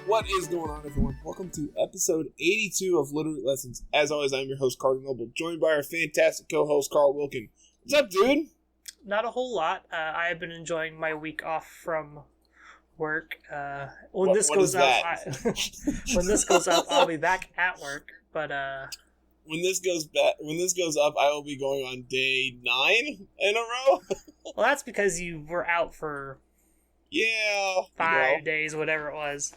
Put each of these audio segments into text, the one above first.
What is going on, everyone? Welcome to episode 82 of Littleroot Lessons. As always, I'm your host, Carter Noble, joined by our fantastic co-host, Carl Wilkin. What's up, dude? Not a whole lot. I have been enjoying my week off from work. When this goes up, I'll be back at work. But when this goes up, I will be going on day 9 in a row. Well, that's because you were out for 5 days, whatever it was.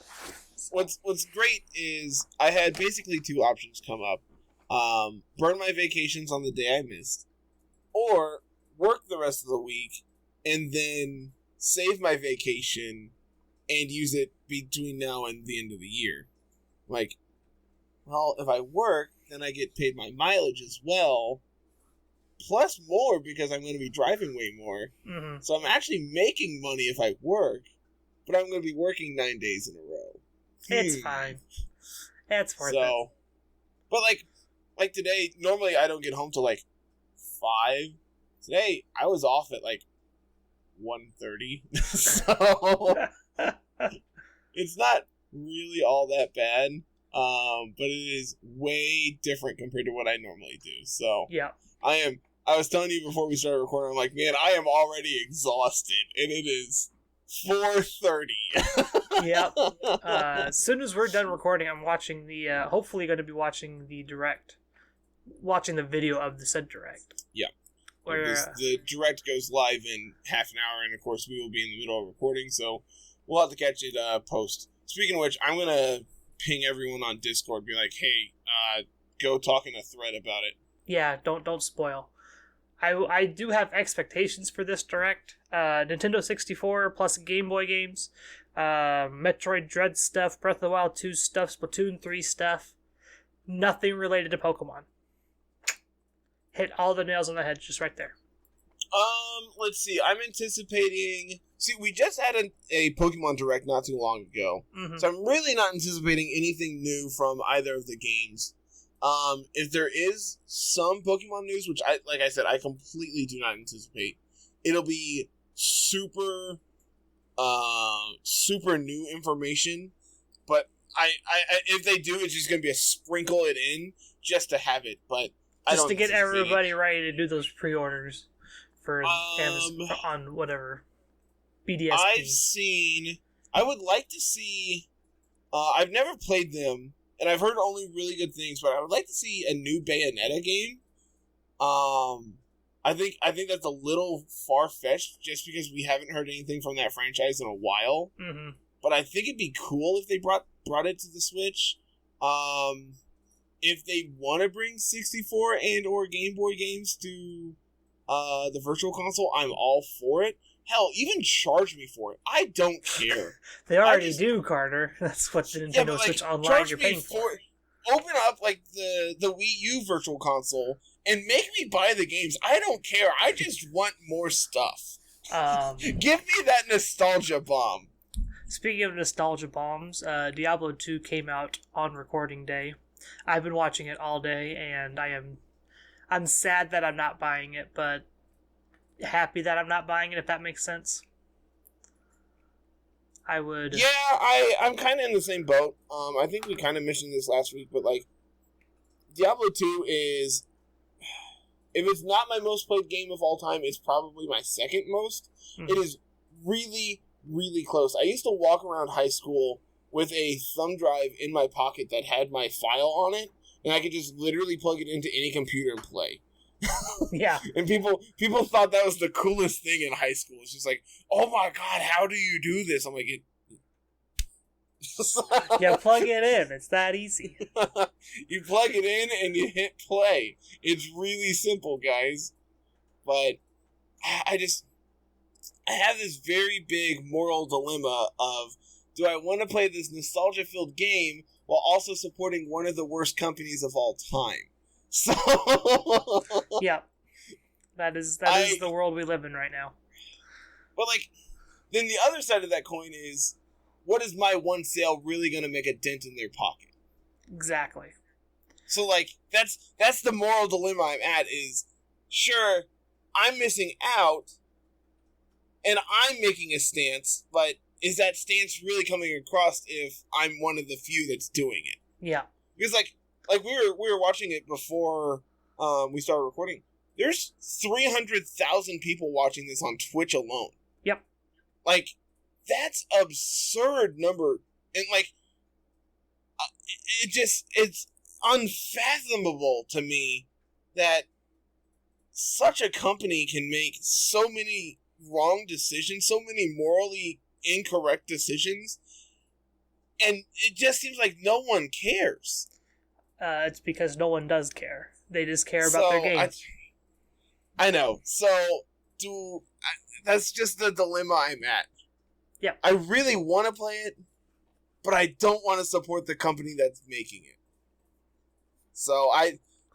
What's great is I had basically two options come up: burn my vacations on the day I missed, or work the rest of the week and then save my vacation and use it between now and the end of the year. Like, well, if I work, then I get paid my mileage as well, plus more because I'm going to be driving way more. Mm-hmm. So I'm actually making money if I work, but I'm going to be working 9 days in a row. It's fine. It's worth it. But like today, normally I don't get home till like 5. Today, I was off at like 1:30. So it's not really all that bad. But it is way different compared to what I normally do. So yeah. I was telling you before we started recording, I'm like, man, I am already exhausted, and it is 4:30. Yep. As soon as we're done recording, I'm watching hopefully going to be watching the video of the said direct. Yeah. Where the direct goes live in half an hour, and of course we will be in the middle of recording, so we'll have to catch it post. Speaking of which, I'm going to ping everyone on Discord, be like, hey, go talk in a thread about it. Yeah, don't spoil. I do have expectations for this direct. Nintendo 64 plus Game Boy games, Metroid Dread stuff, Breath of the Wild 2 stuff, Splatoon 3 stuff. Nothing related to Pokemon. Hit all the nails on the head just right there. Let's see. I'm anticipating... See, we just had a Pokemon Direct not too long ago, so I'm really not anticipating anything new from either of the games. If there is some Pokemon news, which like I said, I completely do not anticipate, it'll be super new information. But I if they do, it's just gonna be a sprinkle it in just to have it. But just to get everybody ready to do those pre-orders for Amazon on whatever BDSP. I would like to see. I've never played them. And I've heard only really good things, but I would like to see a new Bayonetta game. I think that's a little far-fetched, just because we haven't heard anything from that franchise in a while. Mm-hmm. But I think it'd be cool if they brought it to the Switch. If they want to bring 64 and or Game Boy games to the Virtual Console, I'm all for it. Hell, even charge me for it. I don't care. They already do, Carter. That's what the Nintendo Switch Online you're paying for. Open up like the Wii U Virtual Console and make me buy the games. I don't care. I just want more stuff. Give me that nostalgia bomb. Speaking of nostalgia bombs, Diablo 2 came out on recording day. I've been watching it all day, and I'm sad that I'm not buying it, but happy that I'm not buying it, if that makes sense. I would... Yeah, I'm kind of in the same boat. I think we kind of mentioned this last week, but, like, Diablo 2 is... If it's not my most played game of all time, it's probably my second most. Mm-hmm. It is really, really close. I used to walk around high school with a thumb drive in my pocket that had my file on it, and I could just literally plug it into any computer and play. Yeah. And people thought that was the coolest thing in high school. It's just like, oh my god, how do you do this? I'm like, yeah, plug it in. It's that easy. You plug it in and you hit play. It's really simple, guys. But I have this very big moral dilemma of, do I want to play this nostalgia-filled game while also supporting one of the worst companies of all time? So yeah, that is the world we live in right now. But like, then the other side of that coin is, what is my one sale really going to make a dent in their pocket? Exactly. So like, that's the moral dilemma I'm at. Is sure, I'm missing out, and I'm making a stance, but is that stance really coming across if I'm one of the few that's doing it? Yeah. Because like we were watching it before we started recording. There's 300,000 people watching this on Twitch alone. Yep. Like, that's absurd number. And, like, it's unfathomable to me that such a company can make so many wrong decisions, so many morally incorrect decisions, and it just seems like no one cares. It's because no one does care. They just care about their game. I know. So, that's just the dilemma I'm at. Yeah. I really want to play it, but I don't want to support the company that's making it. So,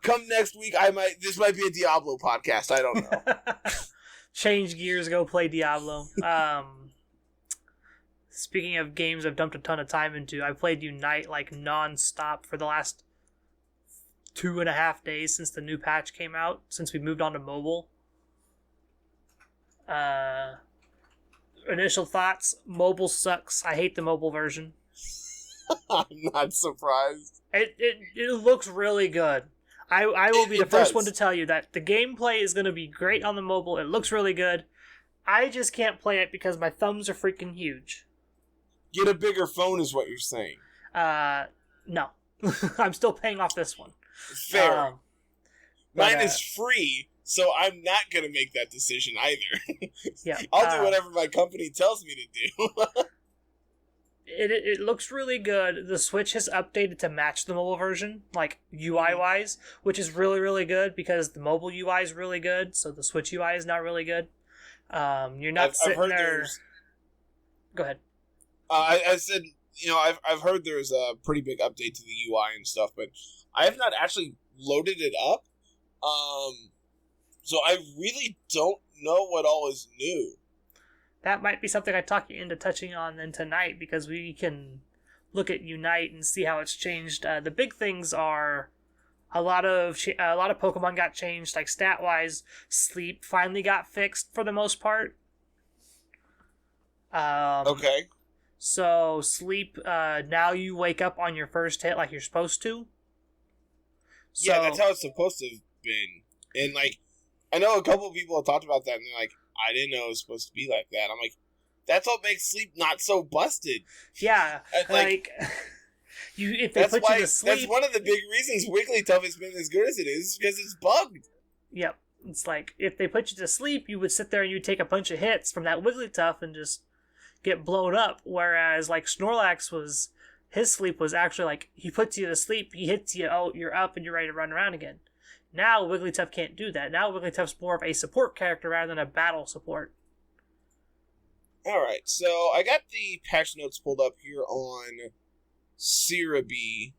come next week, this might be a Diablo podcast. I don't know. Change gears, go play Diablo. Speaking of games I've dumped a ton of time into, I played Unite like non-stop for the last 2.5 days since the new patch came out, since we moved on to mobile. Initial thoughts, mobile sucks. I hate the mobile version. I'm not surprised. It looks really good. I will be the first one to tell you that the gameplay is going to be great on the mobile. It looks really good. I just can't play it because my thumbs are freaking huge. Get a bigger phone is what you're saying. No. I'm still paying off this one. Fair. Mine is free, so I'm not going to make that decision either. Yeah. I'll do whatever my company tells me to do. It looks really good. The Switch has updated to match the mobile version, like UI-wise, which is really, really good because the mobile UI is really good, so the Switch UI is not really good. You're not sitting there... Go ahead. I said, I've heard there's a pretty big update to the UI and stuff, but I have not actually loaded it up. So I really don't know what all is new. That might be something I talk you into touching on then tonight, because we can look at Unite and see how it's changed. The big things are a lot of Pokemon got changed, like stat-wise. Sleep finally got fixed for the most part. Okay. So sleep, now you wake up on your first hit like you're supposed to. So, yeah, that's how it's supposed to have been. And, like, I know a couple of people have talked about that, and they're like, I didn't know it was supposed to be like that. I'm like, that's what makes sleep not so busted. Yeah, like if they put you to sleep... That's one of the big reasons Wigglytuff has been as good as it is because it's bugged. Yep. It's like, if they put you to sleep, you would sit there and you'd take a bunch of hits from that Wigglytuff and just get blown up, whereas, like, Snorlax his sleep was actually, like, he puts you to sleep, he hits you, oh, you're up and you're ready to run around again. Now Wigglytuff can't do that. Now Wigglytuff's more of a support character rather than a battle support. Alright, so I got the patch notes pulled up here on Cerebi.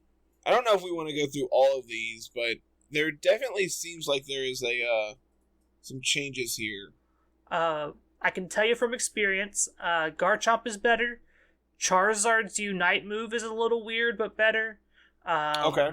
I don't know if we want to go through all of these, but there definitely seems like there is some changes here. I can tell you from experience, Garchomp is better. Charizard's Unite move is a little weird, but better. Okay.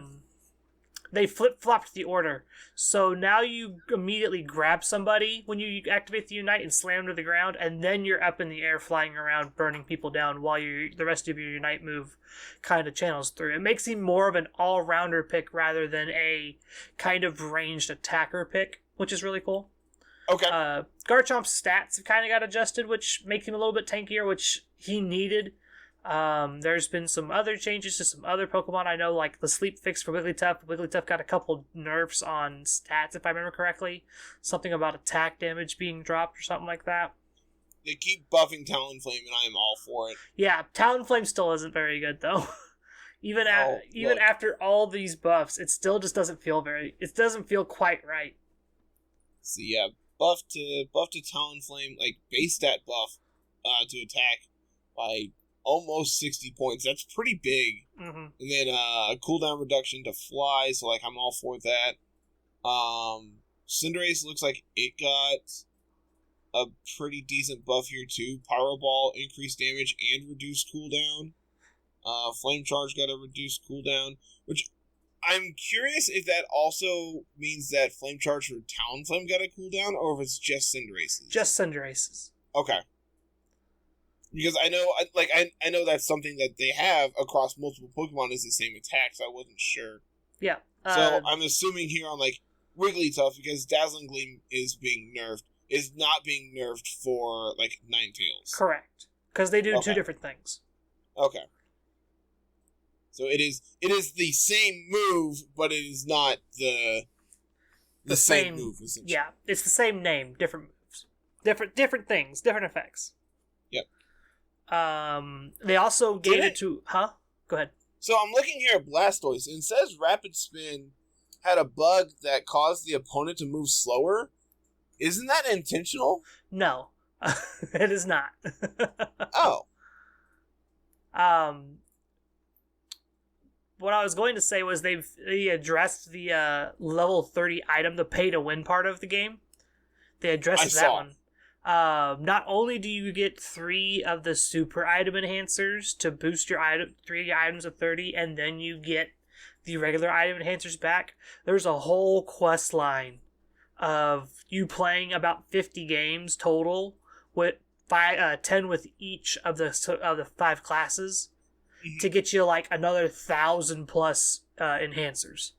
They flip-flopped the order. So now you immediately grab somebody when you activate the Unite and slam to the ground, and then you're up in the air flying around burning people down while the rest of your Unite move kind of channels through. It makes him more of an all-rounder pick rather than a kind of ranged attacker pick, which is really cool. Okay. Garchomp's stats have kind of got adjusted, which make him a little bit tankier, which he needed. There's been some other changes to some other Pokemon. I know, like the sleep fix for Wigglytuff. Wigglytuff got a couple nerfs on stats, if I remember correctly. Something about attack damage being dropped or something like that. They keep buffing Talonflame, and I am all for it. Yeah, Talonflame still isn't very good, though. even after all these buffs, it still just doesn't feel it doesn't feel quite right. So yeah, buff to Talonflame, like base stat buff to attack by almost 60 points. That's pretty big. Mm-hmm. And then a cooldown reduction to fly, so like I'm all for that. Cinderace looks like it got a pretty decent buff here too. Pyro Ball, increased damage and reduced cooldown. Flame Charge got a reduced cooldown, which I'm curious if that also means that Flame Charge for Talonflame got a cooldown, or if it's just Cinderace's. Just Cinderace's. Okay. Because I know, I know that's something that they have across multiple Pokemon is the same attack, so I wasn't sure. Yeah. So I'm assuming here on like Wigglytuff, because Dazzling Gleam is not being nerfed for like Ninetales. Correct. Because they do two different things. Okay. So it is the same move, but it is not the same move, essentially. Yeah, it's the same name, different moves. Different things, different effects. Yep. They also gave it to... Huh? Go ahead. So I'm looking here at Blastoise, and it says Rapid Spin had a bug that caused the opponent to move slower. Isn't that intentional? No. It is not. Oh. What I was going to say was they addressed the level 30 item, the pay to win part of the game. They addressed that one. Not only do you get 3 of the super item enhancers to boost your 3 items of 30, and then you get the regular item enhancers back, there's a whole quest line of you playing about 50 games total with 10 with each of the 5 classes to get you like another 1,000 plus enhancers.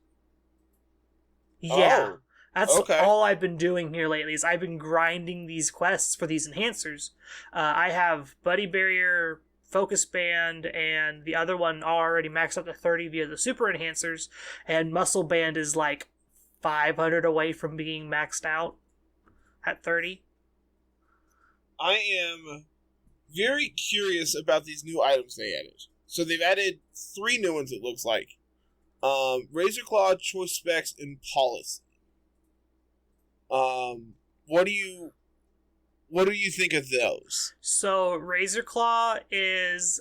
Yeah. Oh, that's all I've been doing here lately is I've been grinding these quests for these enhancers. I have Buddy Barrier, Focus Band, and the other one already maxed up to 30 via the super enhancers, and Muscle Band is like 500 away from being maxed out at 30. I am very curious about these new items they added. So they've added 3 new ones, it looks like. Razor Claw, Choice Specs, and Policy. What do you think of those? So Razor Claw is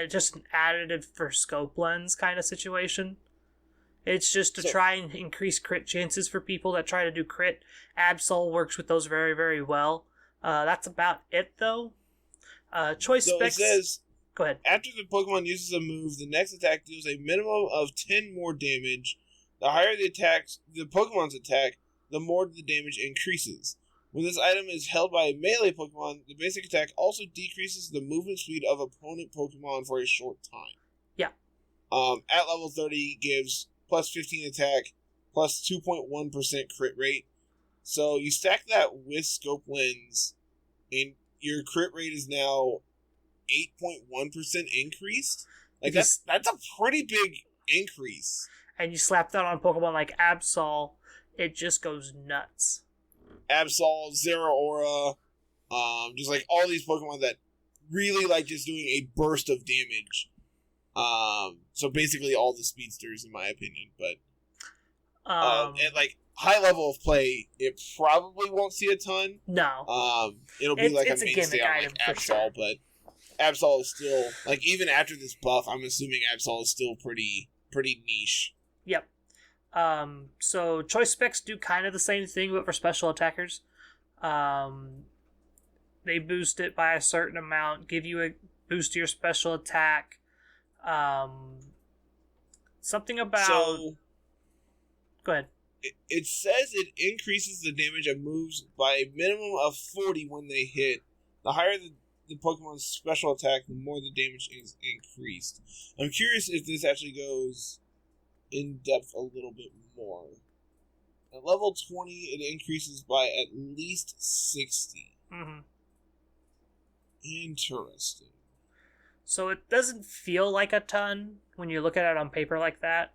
just an additive for scope lens kind of situation. It's just to try and increase crit chances for people that try to do crit. Absol works with those very, very well. That's about it, though. Choice Specs... It says, go ahead. After the Pokemon uses a move, the next attack deals a minimum of 10 more damage. The higher the Pokemon's attack, the more the damage increases. When this item is held by a melee Pokemon, the basic attack also decreases the movement speed of opponent Pokemon for a short time. Yeah. At level 30, gives plus 15 attack, plus 2.1% crit rate. So you stack that with Scope Lens, and your crit rate is now 8.1% increased. Like that's a pretty big increase. And you slap that on Pokemon like Absol, it just goes nuts. Absol, Zeraora, just like all these Pokemon that really like just doing a burst of damage. So basically all the speedsters, in my opinion, but at like high level of play, it probably won't see a ton. No. It'll be like a gimmick mainstay on like Absol, sure. but Absol is still like even after this buff, I'm assuming Absol is still pretty niche. Yep. So Choice Specs do kind of the same thing, but for special attackers. They boost it by a certain amount, give you a boost to your special attack. Something about... So, go ahead. It says it increases the damage of moves by a minimum of 40 when they hit. The higher the Pokemon's special attack, the more the damage is increased. I'm curious if this actually goes in depth a little bit more. At level 20, it increases by at least 60. Mm-hmm. Interesting. So it doesn't feel like a ton when you look at it on paper like that,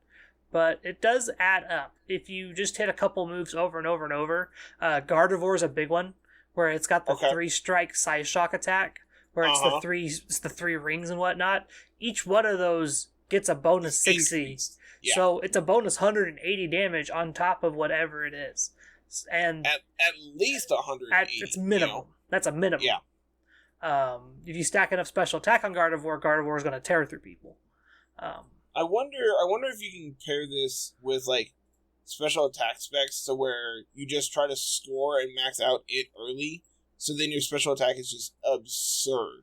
but it does add up. If you just hit a couple moves over and over and over, Gardevoir is a big one, where it's got the 3-strike Size Shock attack, where it's the three rings and whatnot. Each one of those gets a bonus 60. Yeah. So it's a bonus 180 damage on top of whatever it is. And at least 180. It's minimum. You know. That's a minimum. Yeah. If you stack enough special attack on Gardevoir, Gardevoir is going to tear through people. I wonder if you can pair this with like special attack specs, so where you just try to score and max out it early, so then your special attack is just absurd.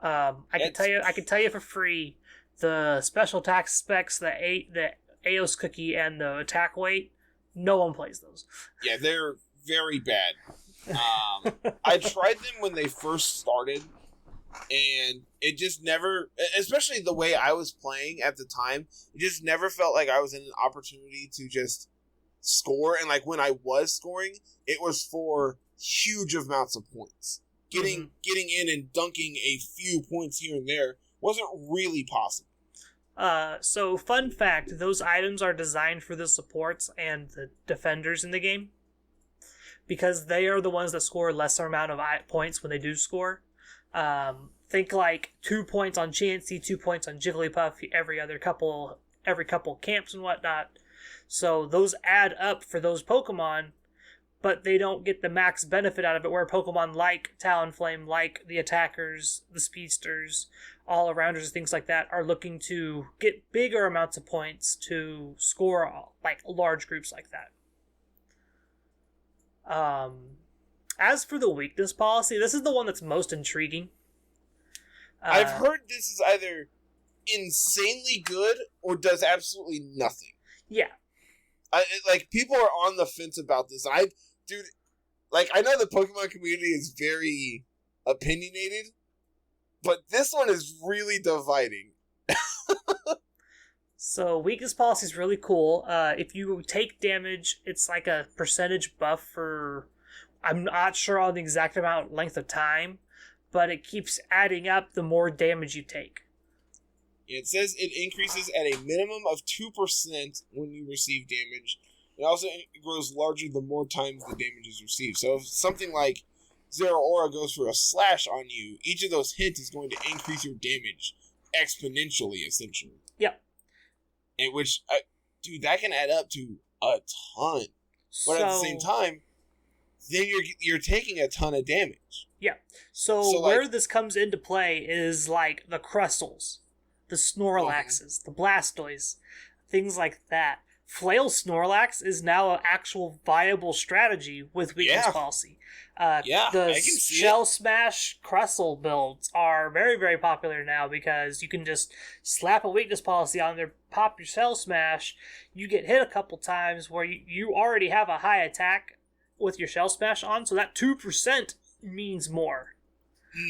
I can tell you for free, the special attack specs, the Aos cookie, and the attack weight, no one plays those. Yeah, they're very bad. I tried them when they first started, And it just never, especially the way I was playing at the time, it just never felt like I was in an opportunity to just score. And like when I was scoring, it was for huge amounts of points. Getting in and dunking a few points here and there wasn't really possible. So fun fact, those items are designed for the supports and the defenders in the game, because they are the ones that score a lesser amount of points when they do score. Think like 2 points on Chansey, 2 points on Jigglypuff every couple camps and whatnot. So those add up for those Pokemon, but they don't get the max benefit out of it, where Pokemon like Talonflame, like the attackers, the speedsters, all-arounders, things like that, are looking to get bigger amounts of points to score like large groups like that. As for the weakness policy, this is the one that's most intriguing. I've heard this is either insanely good or does absolutely nothing. Yeah. People are on the fence about this. I know the Pokemon community is very opinionated, but this one is really dividing. So weakness policy is really cool. If you take damage, it's like a percentage buff for, I'm not sure on the exact length of time, but it keeps adding up the more damage you take. It says it increases at a minimum of 2% when you receive damage. It also grows larger the more times the damage is received. So if something like Zero Aura goes for a slash on you, each of those hits is going to increase your damage exponentially, essentially. Yep. And that can add up to a ton. But at the same time, then you're taking a ton of damage. Yeah. So where this comes into play is like the Crustles, the Snorlaxes, the Blastoise, things like that. Flail Snorlax is now an actual viable strategy with weakness policy. The Shell Smash Crustle builds are very, very popular now, because you can just slap a weakness policy on there, pop your Shell Smash, you get hit a couple times where you already have a high attack with your Shell Smash on, so that 2% means more.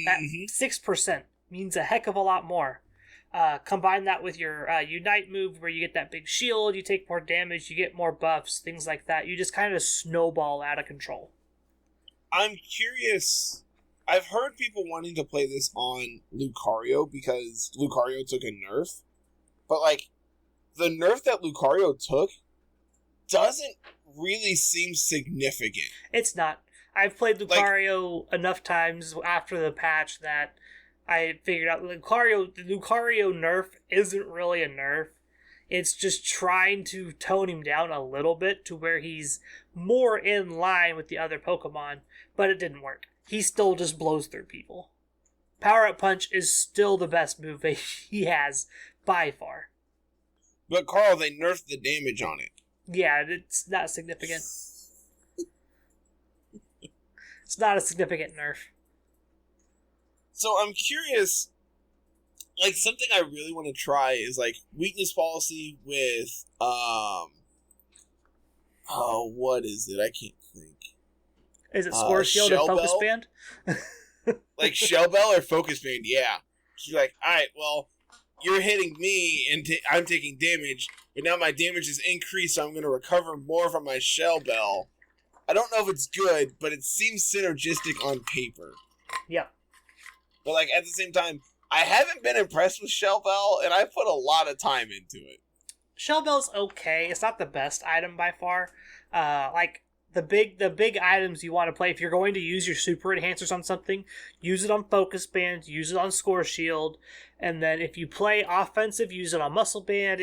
That 6% means a heck of a lot more. Combine that with your Unite move, where you get that big shield, you take more damage, you get more buffs, things like that. You just kind of snowball out of control. I'm curious. I've heard people wanting to play this on Lucario because Lucario took a nerf. But, the nerf that Lucario took doesn't really seem significant. It's not. I've played Lucario enough times after the patch that I figured out the Lucario nerf isn't really a nerf. It's just trying to tone him down a little bit to where he's more in line with the other Pokemon, but it didn't work. He still just blows through people. Power Up Punch is still the best move he has, by far. But Carl, they nerfed the damage on it. Yeah, it's not significant. It's not a significant nerf. So I'm curious, something I really want to try is, weakness policy with, what is it? I can't think. Is it Score Shield and Focus Band? Shell Bell or Focus Band, yeah. She's like, alright, well, you're hitting me and I'm taking damage, but now my damage is increased, so I'm going to recover more from my Shell Bell. I don't know if it's good, but it seems synergistic on paper. Yep. But, at the same time, I haven't been impressed with Shell Bell, and I put a lot of time into it. Shell Bell's okay. It's not the best item by far. The big items you want to play, if you're going to use your super enhancers on something, use it on Focus Band, use it on Score Shield, and then if you play offensive, use it on Muscle Band,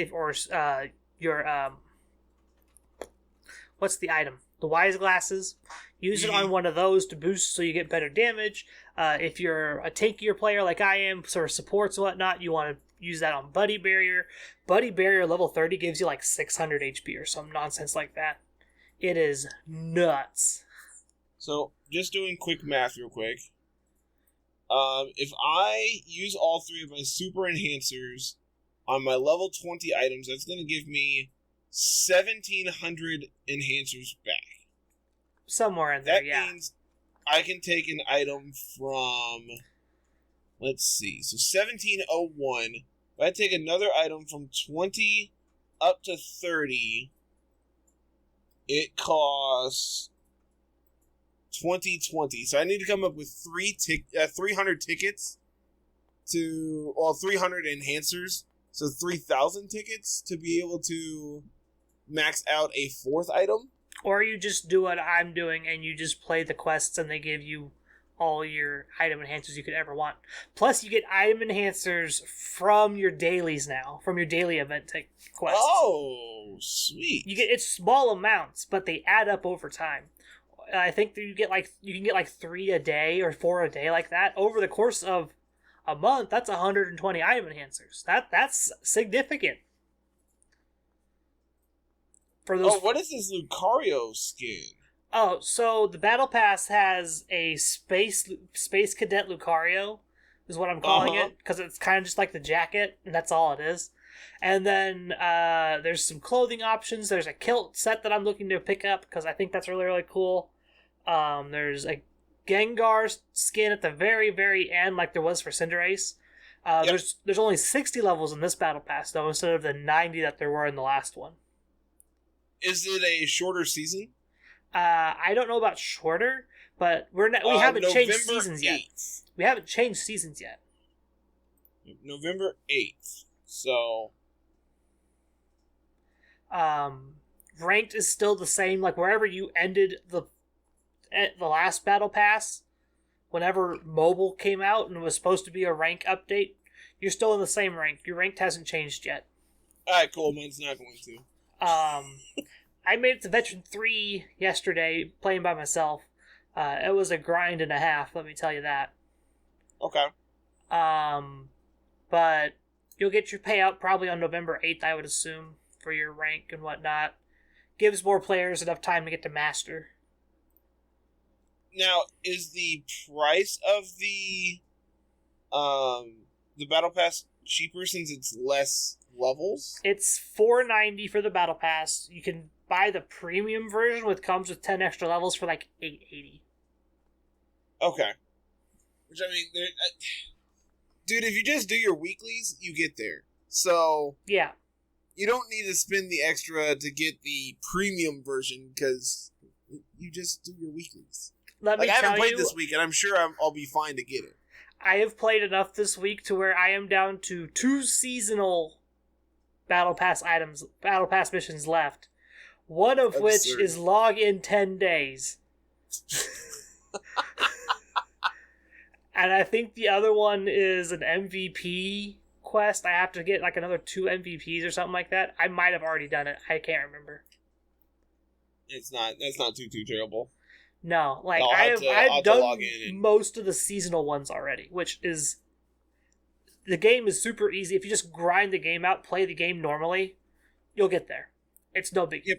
what's the item? The Wise Glasses. Use it on one of those to boost so you get better damage. If you're a tankier player like I am, sort of supports and whatnot, you want to use that on Buddy Barrier. Buddy Barrier level 30 gives you 600 HP or some nonsense like that. It is nuts. So, just doing quick math real quick. If I use all three of my super enhancers on my level 20 items, that's going to give me 1,700 enhancers back. Somewhere in there, that means I can take an item from Let's see. So 1701. If I take another item from 20 up to 30, it costs 2020. So I need to come up with 300 tickets to, 300 enhancers. So 3,000 tickets to be able to max out a fourth item. Or you just do what I'm doing and you just play the quests and they give you all your item enhancers you could ever want. Plus, you get item enhancers from your dailies now, from your daily event quests. Oh, sweet! It's small amounts, but they add up over time. I think that you can get like 3 a day or 4 a day like that over the course of a month. That's 120 item enhancers. That's significant. For those. Oh, what is this Lucario skin? Oh, so the Battle Pass has a Space Cadet Lucario, is what I'm calling it, because it's kind of just like the jacket, and that's all it is. And then there's some clothing options. There's a kilt set that I'm looking to pick up, because I think that's really, really cool. There's a Gengar skin at the very, very end, like there was for Cinderace. Yep. There's only 60 levels in this Battle Pass, though, instead of the 90 that there were in the last one. Is it a shorter season? I don't know about shorter, but we haven't changed seasons 8th. Yet. We haven't changed seasons yet. November 8th. So, ranked is still the same. Like wherever you ended the last Battle Pass, whenever mobile came out and it was supposed to be a rank update, you're still in the same rank. Your rank hasn't changed yet. All right, cool. Mine's not going to. I made it to Veteran 3 yesterday, playing by myself. It was a grind and a half, let me tell you that. Okay. But you'll get your payout probably on November 8th, I would assume, for your rank and whatnot. Gives more players enough time to get to Master. Now, is the price of the Battle Pass cheaper since it's less levels? It's $4.90 for the Battle Pass. You can buy the premium version, which comes with 10 extra levels for like $8.80. Okay. Which, I mean, dude, if you just do your weeklies, you get there. So, yeah. You don't need to spend the extra to get the premium version, because you just do your weeklies. I haven't played this week, and I'm sure I'll be fine to get it. I have played enough this week to where I am down to 2 seasonal Battle Pass missions left. One of which is log in 10 days. And I think the other one is an MVP quest. I have to get like another 2 MVPs or something like that. I might have already done it. I can't remember. That's not too terrible. No, like I've done most of the seasonal ones already, which is the game is super easy. If you just grind the game out, play the game normally, you'll get there. It's no big deal.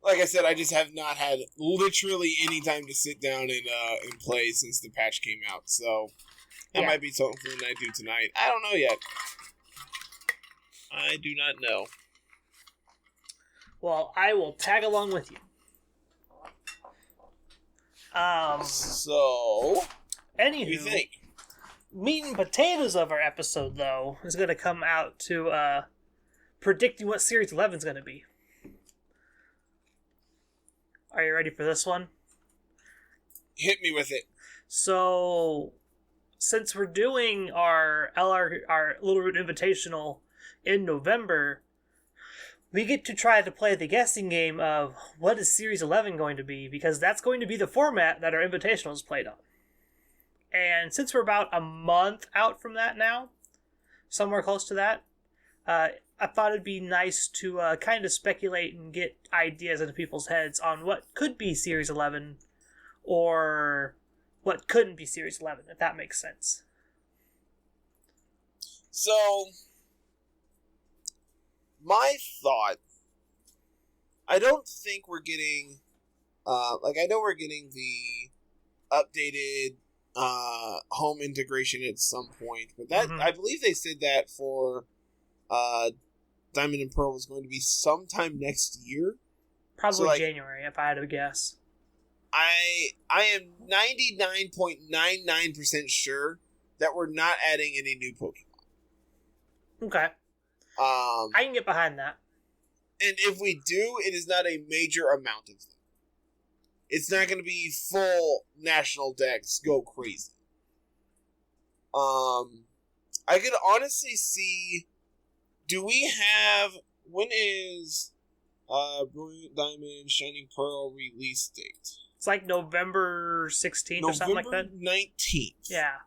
Like I said, I just have not had literally any time to sit down and play since the patch came out. So that might be something I do tonight. I don't know yet. I do not know. Well, I will tag along with you. So, anywho, what do you think? Meat and potatoes of our episode, though, is going to come out to predicting what Series 11 is going to be. Are you ready for this one? Hit me with it. So, since we're doing our Littleroot Invitational in November, we get to try to play the guessing game of what is Series 11 going to be, because that's going to be the format that our Invitational is played on. And since we're about a month out from that now, somewhere close to that, I thought it'd be nice to kind of speculate and get ideas into people's heads on what could be Series 11 or what couldn't be Series 11, if that makes sense. So, my thought, I don't think we're getting, I know we're getting the updated home integration at some point, but that I believe they said that for Diamond and Pearl was going to be sometime next year. Probably January, if I had to guess. I am 99.99% sure that we're not adding any new Pokemon. Okay. I can get behind that. And if we do, it is not a major amount of them. It's not going to be full national decks go crazy. I could honestly see. Do we have? When is Brilliant Diamond, Shining Pearl release date? It's like November 16th or something like that. November 19th. Yeah.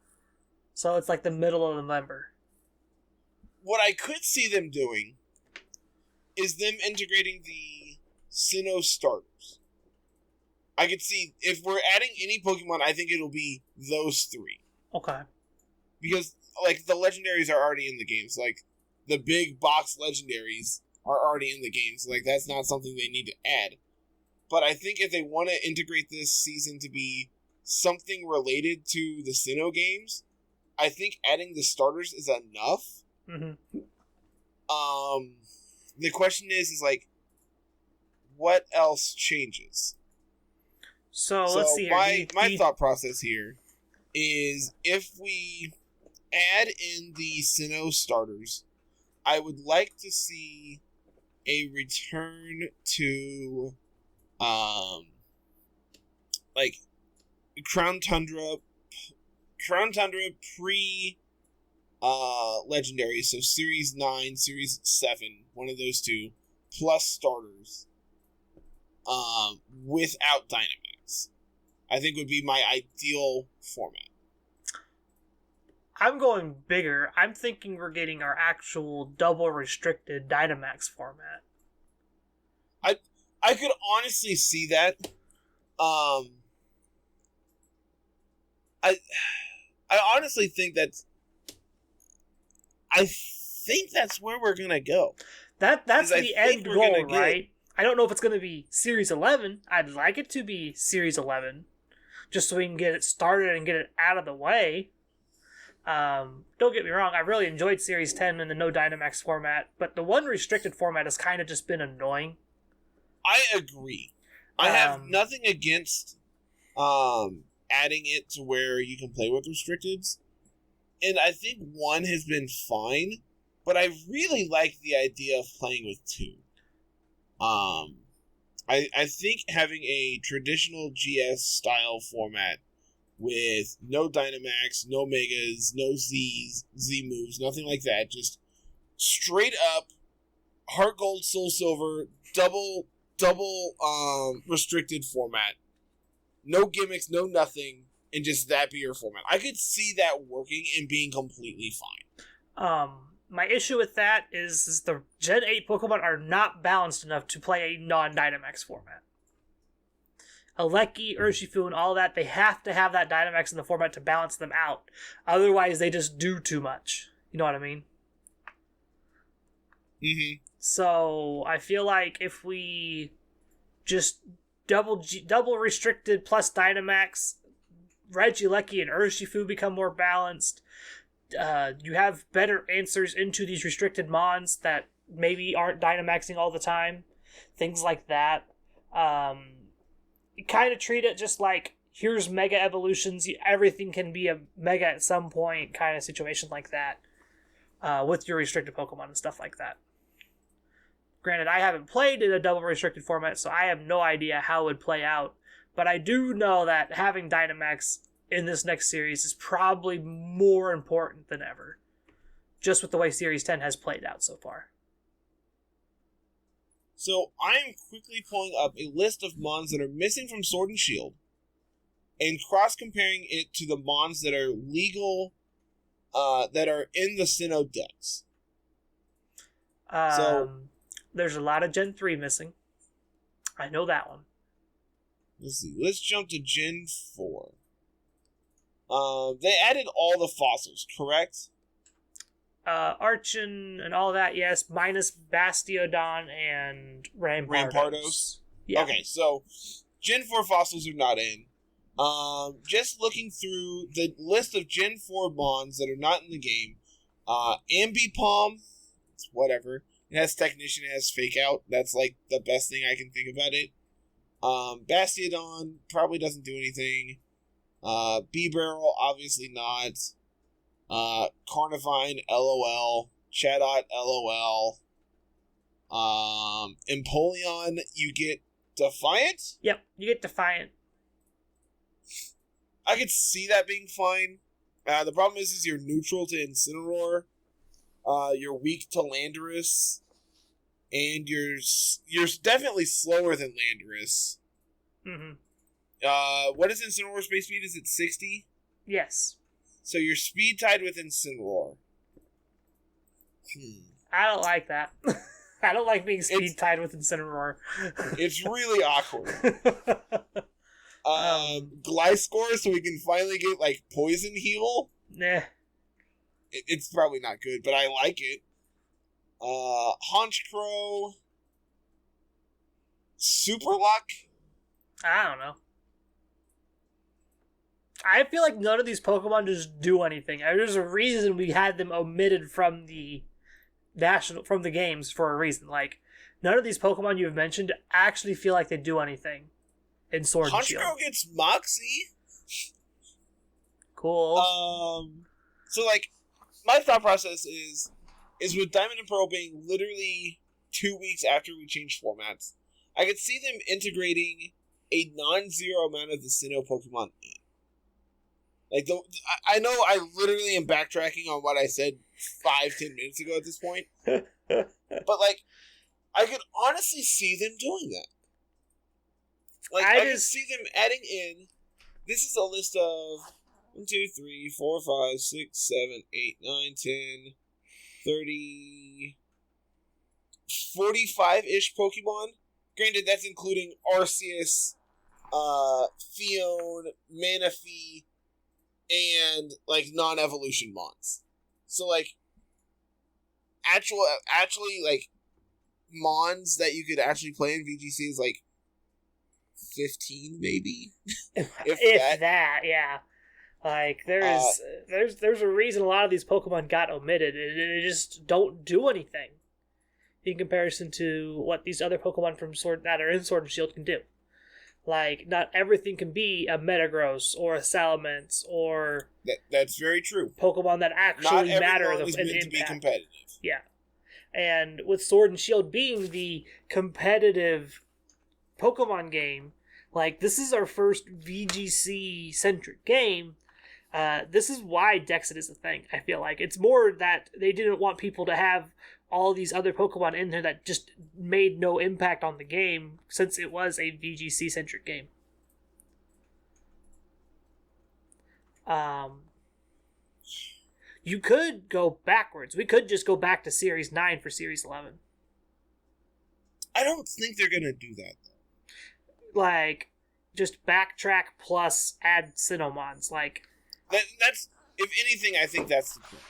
So it's like the middle of November. What I could see them doing is them integrating the Sinnoh starters. I could see, if we're adding any Pokemon, I think it'll be those three. Okay. Because, like, the legendaries are already in the games. Like, the big box legendaries are already in the games. Like, that's not something they need to add. But I think if they want to integrate this season to be something related to the Sinnoh games, I think adding the starters is enough. Mm-hmm. The question is like, what else changes? So let's see here. My thought process here is if we add in the Sinnoh starters, I would like to see a return to like Crown Tundra pre legendary, so Series 9, Series 7, one of those two, plus starters, without Dynamax. I think would be my ideal format. I'm going bigger. I'm thinking we're getting our actual double restricted Dynamax format. I could honestly see that. I honestly think that's where we're gonna go. That's the end goal, right? I don't know if it's gonna be Series 11. I'd like it to be Series 11, just so we can get it started and get it out of the way. Don't get me wrong, I really enjoyed Series 10 in the no Dynamax format, but the one restricted format has kind of just been annoying. I agree. I have nothing against adding it to where you can play with restricteds. And I think one has been fine, but I really like the idea of playing with two. I think having a traditional GS style format with no Dynamax, no Megas, no Z moves, nothing like that, just straight up Heart Gold, Soul Silver, double restricted format. No gimmicks, no nothing, and just that be your format. I could see that working and being completely fine. My issue with that is the Gen 8 Pokemon are not balanced enough to play a non-Dynamax format. Alecki, Urshifu, and all that, they have to have that Dynamax in the format to balance them out. Otherwise, they just do too much. You know what I mean? Mm-hmm. So, I feel like if we just double restricted plus Dynamax, Regieleki and Urshifu become more balanced. You have better answers into these restricted mons that maybe aren't Dynamaxing all the time. Things like that. You kind of treat it just like, here's Mega Evolutions, everything can be a Mega at some point kind of situation like that. With your restricted Pokemon and stuff like that. Granted, I haven't played in a double restricted format, so I have no idea how it would play out. But I do know that having Dynamax in this next series is probably more important than ever. Just with the way Series 10 has played out so far. So I'm quickly pulling up a list of mons that are missing from Sword and Shield and cross-comparing it to the mons that are legal, that are in the Sinnoh decks. There's a lot of Gen 3 missing. I know that one. Let's see. Let's jump to Gen 4. They added all the fossils, correct? Archon and all that, yes, minus Bastiodon and Rampardos. Yeah. Okay, so Gen 4 fossils are not in. Just looking through the list of Gen 4 mons that are not in the game, Ambipom, it's whatever. It has Technician, it has Fake Out. That's like the best thing I can think about it. Bastiodon probably doesn't do anything. B-Barrel, obviously not. Carnivine, LOL. Chatot, LOL. Empoleon, you get Defiant? Yep, you get Defiant. I could see that being fine. The problem is you're neutral to Incineroar. You're weak to Landorus. And you're definitely slower than Landorus. Mm-hmm. What is Incineroar's base speed? Is it 60? Yes. So you're speed tied with Incineroar. I don't like that. I don't like being speed tied with Incineroar. It's really awkward. Gliscor, so we can finally get, like, Poison Heal? Nah. It's probably not good, but I like it. Honchkrow. Superluck? I don't know. I feel like none of these Pokemon just do anything. There's a reason we had them omitted from the games for a reason. Like, none of these Pokemon you've mentioned actually feel like they do anything in Sword and Shield. Honchkrow gets Moxie. Cool. So, like, my thought process is with Diamond and Pearl being literally 2 weeks after we changed formats, I could see them integrating a non-zero amount of the Sinnoh Pokemon in. Like, I know I literally am backtracking on what I said 5-10 minutes ago at this point, but, like, I could honestly see them doing that. Like, I could see them adding in, this is a list of 1, 2, 3, 4, 5, 6, 7, 8, 9, 10, 30, 45-ish Pokemon. Granted, that's including Arceus, Fion, Manaphy, and, like, non-evolution mons. So, like, actually, like, mons that you could actually play in VGC is, like, 15, maybe? if that, yeah. Like, there's a reason a lot of these Pokemon got omitted, and they just don't do anything in comparison to what these other Pokemon from that are in Sword and Shield can do. Like, not everything can be a Metagross or a Salamence or... That's very true. Pokemon that actually matter in impact. To be competitive. Yeah. And with Sword and Shield being the competitive Pokemon game, like, this is our first VGC-centric game. This is why Dexit is a thing, I feel like. It's more that they didn't want people to have all these other Pokemon in there that just made no impact on the game, since it was a VGC-centric game. You could go backwards. We could just go back to Series 9 for Series 11. I don't think they're going to do that, though. Like, just backtrack plus add Sinnomons. Like, that's, if anything, I think that's the point.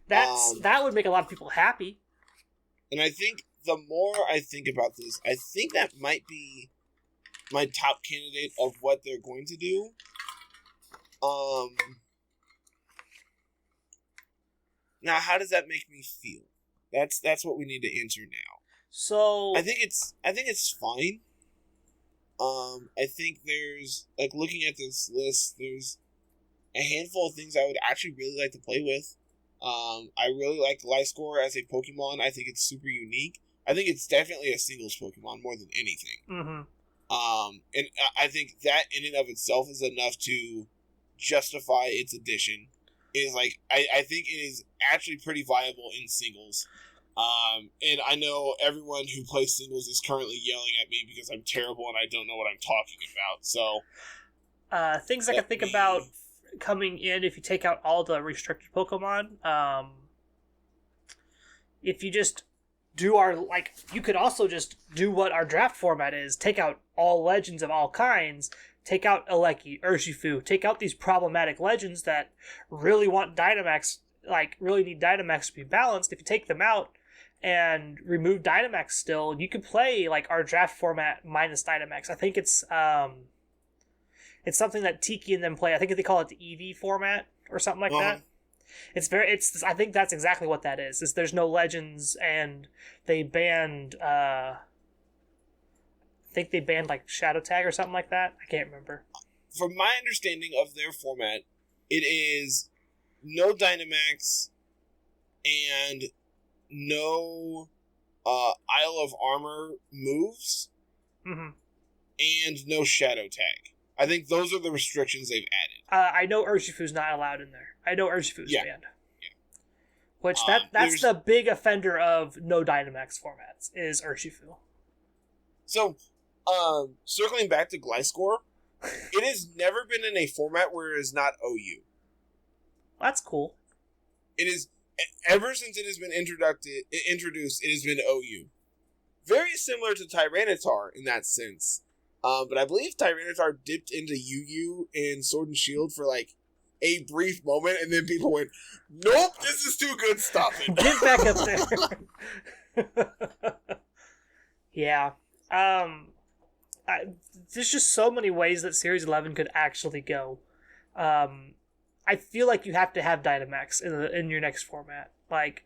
That would make a lot of people happy. And I think the more I think about this, I think that might be my top candidate of what they're going to do. Now, how does that make me feel? That's what we need to answer now. So I think it's fine. I think there's, like, looking at this list, there's a handful of things I would actually really like to play with. I really like Gliscor as a Pokemon. I think it's super unique. I think it's definitely a singles Pokemon more than anything. Mm-hmm. And I think that in and of itself is enough to justify its addition. Is like I think it is actually pretty viable in singles. And I know everyone who plays singles is currently yelling at me because I'm terrible and I don't know what I'm talking about. So things I can think about coming in if you take out all the restricted Pokemon. If you just do you could also just do what our draft format is, take out all legends of all kinds, take out Aleki, Urshifu, take out these problematic legends that really want Dynamax, like, really need Dynamax to be balanced. If you take them out and remove Dynamax still, you could play, like, our draft format minus Dynamax. I think it's something that Tiki and them play. I think they call it the EV format or something like that. I think that's exactly what that is there's no legends, and they banned, I think they banned, like, Shadow Tag or something like that. I can't remember. From my understanding of their format, it is no Dynamax, and no Isle of Armor moves, and no Shadow Tag. I think those are the restrictions they've added. I know Urshifu's not allowed in there. I know Urshifu's banned. Yeah. Which that's the big offender of no Dynamax formats, is Urshifu. So, circling back to Gliscor, it has never been in a format where it is not OU. That's cool. It is, ever since it has been introduced, it has been OU. Very similar to Tyranitar in that sense. But I believe Tyranitar dipped into UU in Sword and Shield for like a brief moment, and then people went, "Nope, this is too good, stop it." Get back up there. Yeah. There's just so many ways that Series 11 could actually go. I feel like you have to have Dynamax in your next format. Like,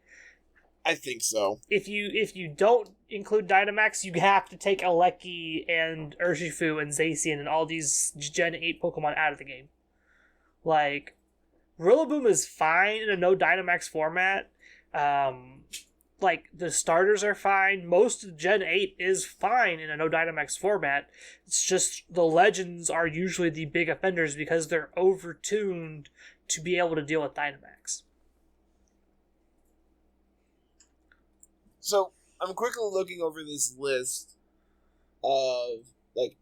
I think so. If you don't include Dynamax, you have to take Alecki and Urshifu and Zacian and all these Gen 8 Pokemon out of the game. Like, Rillaboom is fine in a no Dynamax format. Like, the starters are fine. Most of Gen 8 is fine in a no Dynamax format. It's just the Legends are usually the big offenders because they're overtuned to be able to deal with Dynamax. So, I'm quickly looking over this list of, like,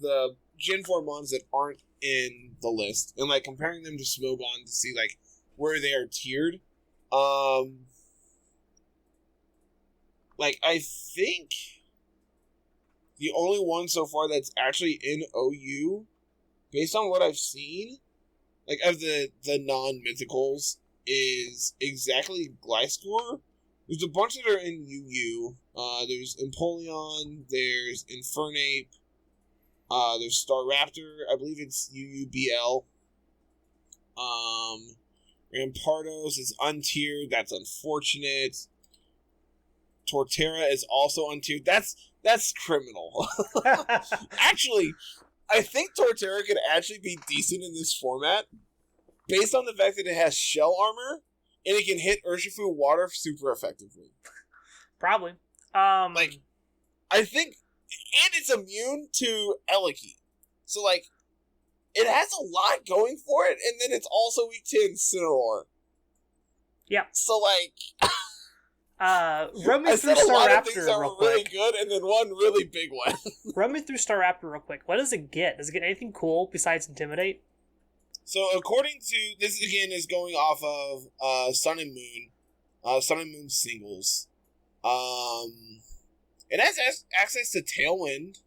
the Gen 4 mons that aren't in the list, and, like, comparing them to Smogon to see, like, where they are tiered. Like, I think the only one so far that's actually in OU, based on what I've seen, like, of the non-mythicals, is exactly Gliscor. There's a bunch that are in UU. There's Empoleon, there's Infernape, there's Staraptor, I believe it's UUBL. Rampardos is untiered, that's unfortunate. Torterra is also untiered. That's criminal. Actually, I think Torterra could actually be decent in this format, based on the fact that it has shell armor, and it can hit Urshifu water super effectively. Probably. Like, I think, and it's immune to Eliki. So, like, it has a lot going for it, and then it's also weak to Incineroar. Yeah. So, like, run me through Staraptor a lot of things that real were really quick. good, and then one really big one. Run me through Staraptor real quick. What does it get? Does it get anything cool besides Intimidate? So, according to, this again is going off of Sun and Moon singles. It has access to Tailwind.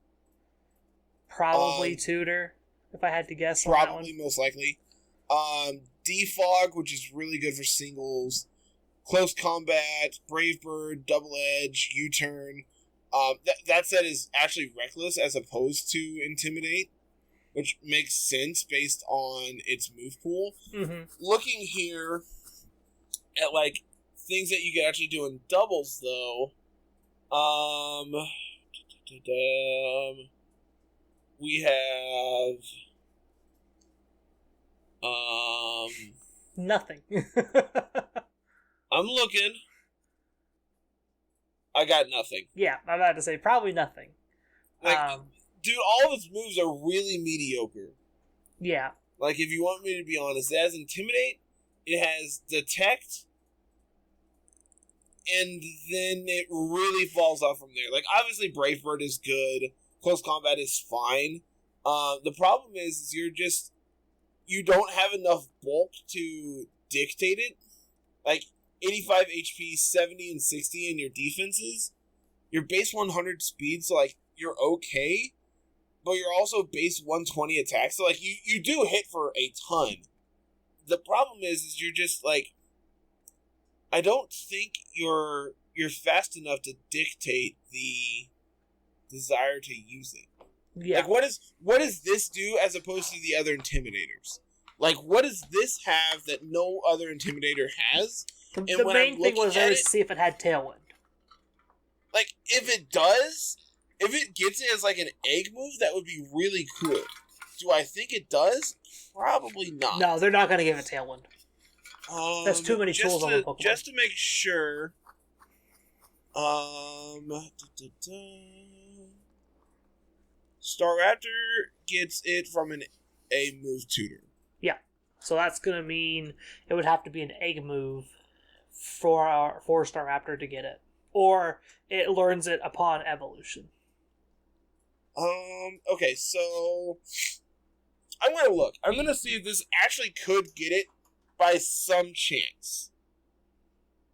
Probably Tutor, if I had to guess on that one. Probably, most likely. Defog, which is really good for singles. Close Combat, Brave Bird, Double Edge, U-Turn. That set is actually Reckless as opposed to Intimidate, which makes sense based on its move pool. Mm-hmm. Looking here at, like, things that you can actually do in doubles, though, we have, Nothing. I'm looking. I got nothing. Yeah, I'm about to say probably nothing. Like, dude, all of its moves are really mediocre. Yeah. Like, if you want me to be honest, it has Intimidate, it has Detect, and then it really falls off from there. Like, obviously, Brave Bird is good. Close Combat is fine. The problem is you don't have enough bulk to dictate it. Like, 85 HP, 70 and 60 in your defenses. Your base 100 speed, so, like, you're okay. But you're also base 120 attack, so, like, you do hit for a ton. The problem is you're just, like, I don't think you're fast enough to dictate the desire to use it. Yeah. Like, what does this do as opposed to the other Intimidators? Like, what does this have that no other Intimidator has? The main thing was to see if it had Tailwind. Like, if it does, if it gets it as, like, an egg move, that would be really cool. Do I think it does? Probably not. No, they're not going to give it Tailwind. That's too many tools on the Pokemon. Just to make sure. Staraptor gets it from a move tutor. Yeah. So that's going to mean it would have to be an egg move for Staraptor to get it. Or it learns it upon evolution. Okay, so I'm going to look. I'm going to see if this actually could get it by some chance.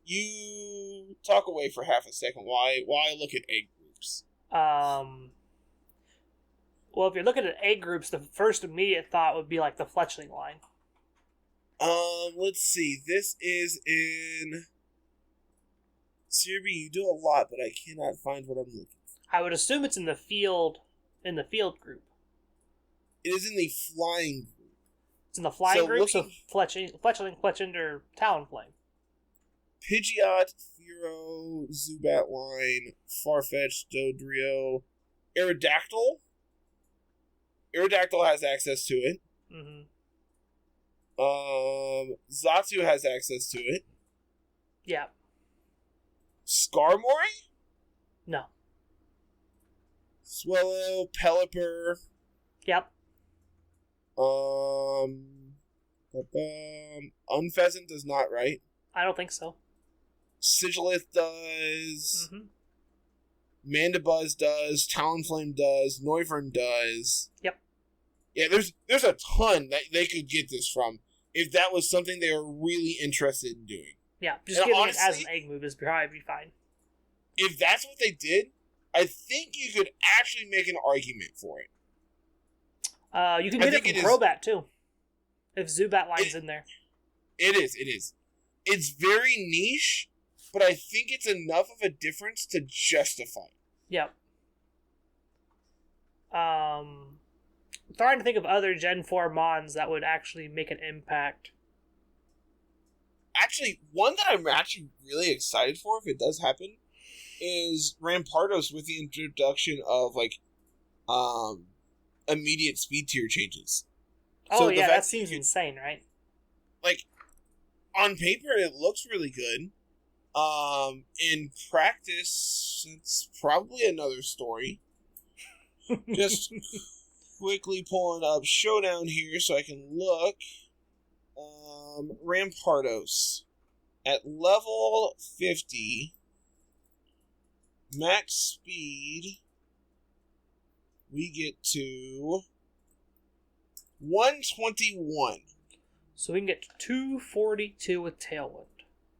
You talk away for half a second while I look at egg groups. Well, if you're looking at egg groups, the first immediate thought would be like the fletchling line. Let's see. This is in CRB. You do a lot, but I cannot find what I'm looking for. I would assume it's in the field group. It is in the flying group. It's in the flying group, so fletchling, Fletchinder, Talonflame. Pidgeot, Fearow, Zubat line, Farfetch'd, Dodrio, Aerodactyl. Aerodactyl has access to it. Mm-hmm. Xatu has access to it. Yeah. Skarmory? No. Swallow, Pelipper. Yep. Unpheasant does not, right? I don't think so. Sigilith does. Mm-hmm. Mandibuzz does. Talonflame does. Noivern does. Yep. Yeah, there's a ton that they could get this from if that was something they were really interested in doing. Yeah, just getting it as an egg move is probably fine. If that's what they did, I think you could actually make an argument for it. You can get it from Crobat, too. If Zubat line's in there. It is. It's very niche, but I think it's enough of a difference to justify it. Yep. Trying to think of other Gen 4 Mons that would actually make an impact. Actually, one that I'm actually really excited for, if it does happen, is Rampardos with the introduction of, immediate speed tier changes. Oh, so yeah, that seems insane, right? Like, on paper, it looks really good. In practice, it's probably another story. Just quickly pulling up Showdown here so I can look. Rampardos. At level 50, max speed, we get to 121. So we can get 242 with Tailwind.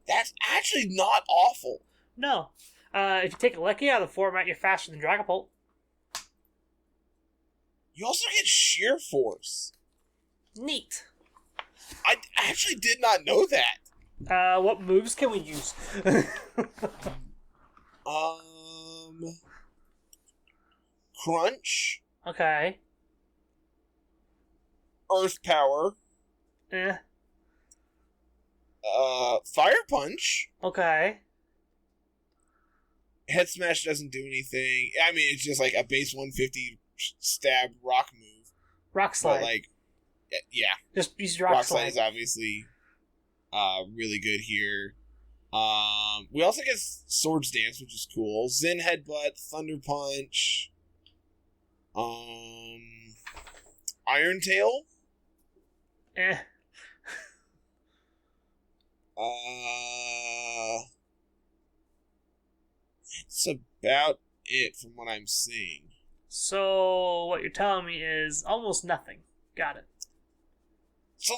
That's actually not awful. No. If you take Lecky out of the format, you're faster than Dragapult. You also get Sheer Force. Neat. I actually did not know that. What moves can we use? Crunch. Okay. Earth Power. Fire Punch. Okay. Head Smash doesn't do anything. I mean, it's just like a base 150 stab rock move. Rock Slide. But yeah. Just use Rock Slide. Is obviously really good here. We also get Swords Dance, which is cool. Zen Headbutt, Thunder Punch, Iron Tail. That's about it from what I'm seeing. So what you're telling me is almost nothing. Got it. So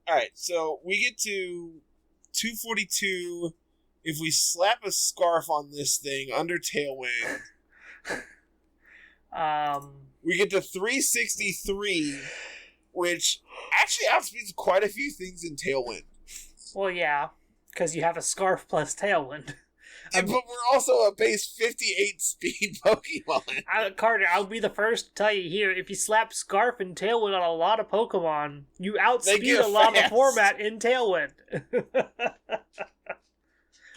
alright, so we get to 242 if we slap a scarf on this thing under Tailwind. We get to 363, which actually outspeeds quite a few things in Tailwind. Well, yeah, because you have a scarf plus Tailwind. Yeah, but we're also a base 58 speed Pokemon. Carter, I'll be the first to tell you here, if you slap Scarf and Tailwind on a lot of Pokemon, you outspeed a lot of format in Tailwind.